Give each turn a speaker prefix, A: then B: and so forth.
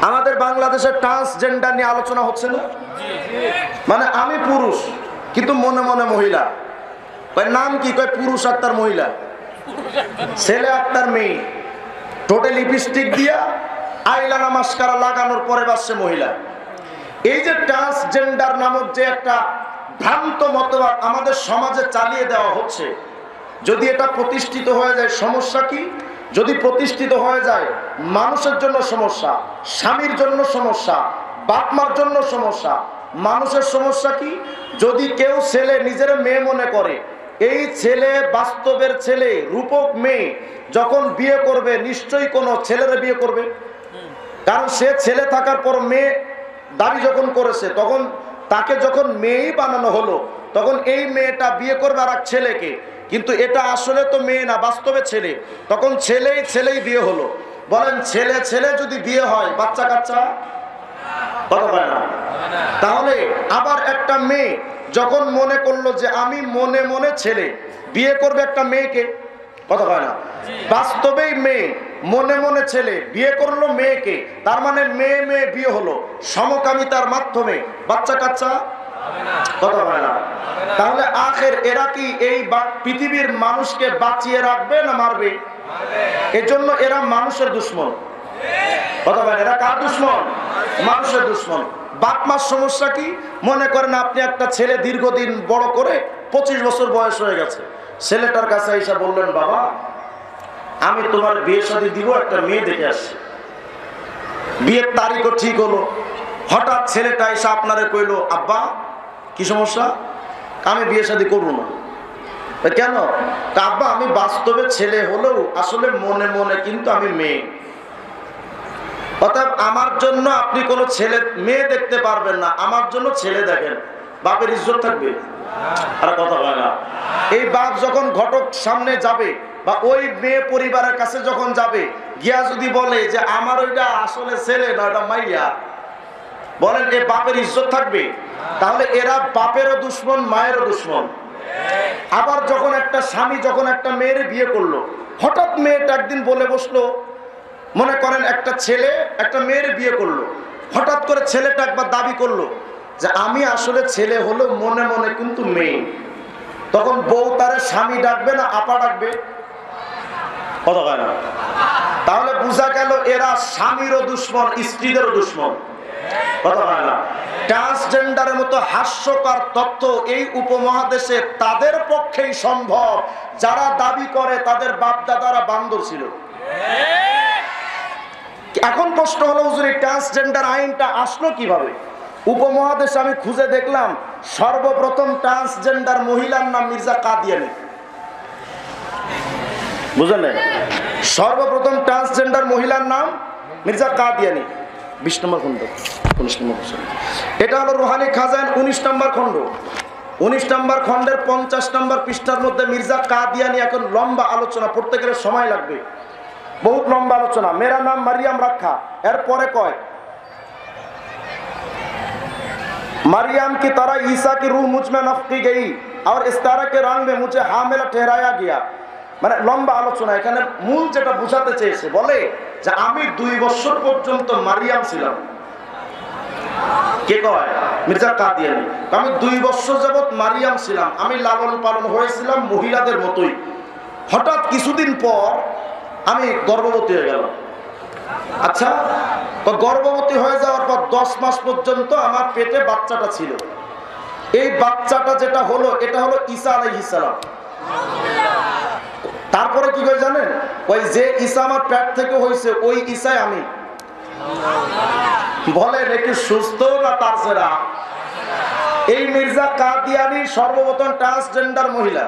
A: আমাদের বাংলাদেশে ট্রান্সজেন্ডার নিয়ে আলোচনা হচ্ছে না? মানে আমি পুরুষ কিন্তু মনে মনে মহিলা। কয় নাম কি? কয় পুরুষ আর তার মহিলা, ছেলে আর তার মেয়ে। টোটাল লিপস্টিক দিয়া আইলানা মাস্কারা লাগানোর পরে বাসছে মহিলা। এই যে ট্রান্সজেন্ডার নামক যে একটা ভ্রান্ত মতবাদ আমাদের সমাজে চালিয়ে দেওয়া হচ্ছে, যদি এটা প্রতিষ্ঠিত হয়ে যায় সমস্যা কি? যদি প্রতিষ্ঠিত হয়ে যায় মানুষের জন্য সমস্যা, স্বামীর জন্য সমস্যা, বাপ মার জন্য সমস্যা। মানুষের সমস্যা কি? যদি কেউ ছেলে নিজের মেয়ে মনে করে, এই ছেলে বাস্তবের ছেলে রূপক মেয়ে যখন বিয়ে করবে নিশ্চয়ই কোনো ছেলের বিয়ে করবে, কারণ সে ছেলে থাকার পর মেয়ে দাবি যখন করেছে, তখন তাকে যখন মেয়েই বানানো হলো, তখন এই মেয়েটা বিয়ে করবে আর এক ছেলেকে, কিন্তু এটা আসলে তো মেয়ে না, বাস্তবে ছেলে। তখন ছেলেই ছেলেই বিয়ে হলো। বলেন ছেলে ছেলে যদি বিয়ে হয় বাচ্চা কাচ্চা কথা হয় না? তাহলে আবার একটা মেয়ে যখন মনে করলো যে আমি মনে মনে ছেলে, বিয়ে করবে একটা মেয়েকে, কথা হয় না? বাস্তবেই মেয়ে, মনে মনে ছেলে বিয়ে করলো মেয়েকে, তার মানে মেয়ে মেয়ে বিয়ে হলো সমকামিতার মাধ্যমে, বাচ্চা কাচ্চা কথা হয় না? তাহলে আখের এরা কি এই পৃথিবীর মানুষকে বাঁচিয়ে রাখবে না মারবে? এজন্য এরা মানুষের দুশ্মন। কথা বলেন, এরা কার দুশ্মন? মানুষের দুশ্মন। বাপ মার সমস্যা কি? মনে করেন আপনি একটা ছেলে দীর্ঘদিন বড় করে 25 বছর বয়স হয়ে গেছে, ছেলেটার কাছে এসে বললেন বাবা আমি তোমার বিয়ে শাদী দিব, একটা মেয়ে দেখে আসছি। বিয়ের তারিখও ঠিক হলো, হঠাৎ ছেলেটা এসে আপনারে কইলো আব্বা কি সমস্যা? আমি বিয়ে শাদী করবো না। কেন? আব্বা আমি বাস্তবে ছেলে হলেও আসলে মনে মনে কিন্তু আমি মেয়ে। অর্থাৎ আমার জন্য আপনি কোনো ছেলে মেয়ে দেখতে পারবেন না, আমার জন্য ছেলে দেখেন। বাপের ইজ্জত থাকবে? আর কথা হয় না। এই বাপ যখন ঘটক সামনে যাবে বা ওই মেয়ে পরিবারের কাছে যখন যাবে, গিয়া যদি বলে যে আমার ওইটা আসলে ছেলে না, ওটা মাইয়া, বলেন এ বাপের ইজ্জত থাকবে? তাহলে এরা বাপেরও দুশ্মন, মায়েরও দুশ্মন। আবার যখন একটা স্বামী যখন একটা মেয়ের বিয়ে করলো, হঠাৎ মেয়েটা একদিন বলে বসলো, মনে করেন একটা ছেলে একটা মেয়ের বিয়ে করলো, হঠাৎ করে ছেলেটা একবার দাবি করলো যে আমি আসলে ছেলে হলেও মনে মনে কিন্তু মেয়ে। তখন বউ তারে স্বামী ডাকবে না আপা ডাকবে? কথা হয় না? তাহলে বোঝা গেল এরা স্বামীরও দুশ্মন, স্ত্রীদেরও দুশ্মন। কথা হয় না? ট্রান্সজেন্ডারের মতো হাস্যকর তথ্য এই উপমহাদেশে তাদের পক্ষেই সম্ভব যারা দাবি করে তাদের বাপ দাদারা বান্দর ছিল। এখন প্রশ্ন হলো হুজুর এই ট্রান্সজেন্ডার আইনটা আসলো কিভাবে? উপমহাদেশে আমি খুঁজে দেখলাম সর্বপ্রথম ট্রান্সজেন্ডার মহিলার নাম মির্জা কাদিয়ানী। বুঝলেন? সর্বপ্রথম ট্রান্সজেন্ডার মহিলার নাম মির্জা কাদিয়ানী। 20 নম্বর খণ্ড, 19 নম্বর। এটা হলো রুহানি খাজান 19 নম্বর খণ্ড। 19 নম্বর খণ্ডের 50 নম্বর পৃষ্ঠার মধ্যে মির্জা কাদিয়ানী, এখন লম্বা আলোচনা, পড়তে গেলে সময় লাগবে, बहुत लंबा आलोचना। मेरा नाम मरियम रखा, एरपरे कय मरियम की तरह ईसा की रूह मुझ में नफकी गई और इस तरह के रंग में मुझे हामिला ठहराया गया। মানে লম্বা আলোচনা। এখানে মূল যেটা বোঝাতে চেয়েছে, বলে যে আমি 2 বছর পর্যন্ত মারিয়াম ছিলাম। কে কয়? মির্জা কাদিয়ানী। আমি 2 বছর যাবত মারিয়াম ছিলাম, আমি লালন পালন হয়েছিলাম মহিলাদের মতোই। হঠাৎ কিছুদিন পর আমি গর্ভবতী হয়ে গেলাম। আচ্ছা, তো গর্ভবতী হয়ে যাওয়ার পর 10 মাস পর্যন্ত আমার পেটে বাচ্চাটা ছিল। এই বাচ্চাটা যেটা হলো এটা হলো ঈসা আলাইহিস সালাম। তারপরে কি কই জানেন? ওই যে ঈসা আমার পেট থেকে হয়েছে ওই ঈসাই আমি। বলে নাকি সুস্থ না তার সেরা? এই মির্জা কাদিয়ানী সর্বপ্রথম ট্রান্সজেন্ডার মহিলা।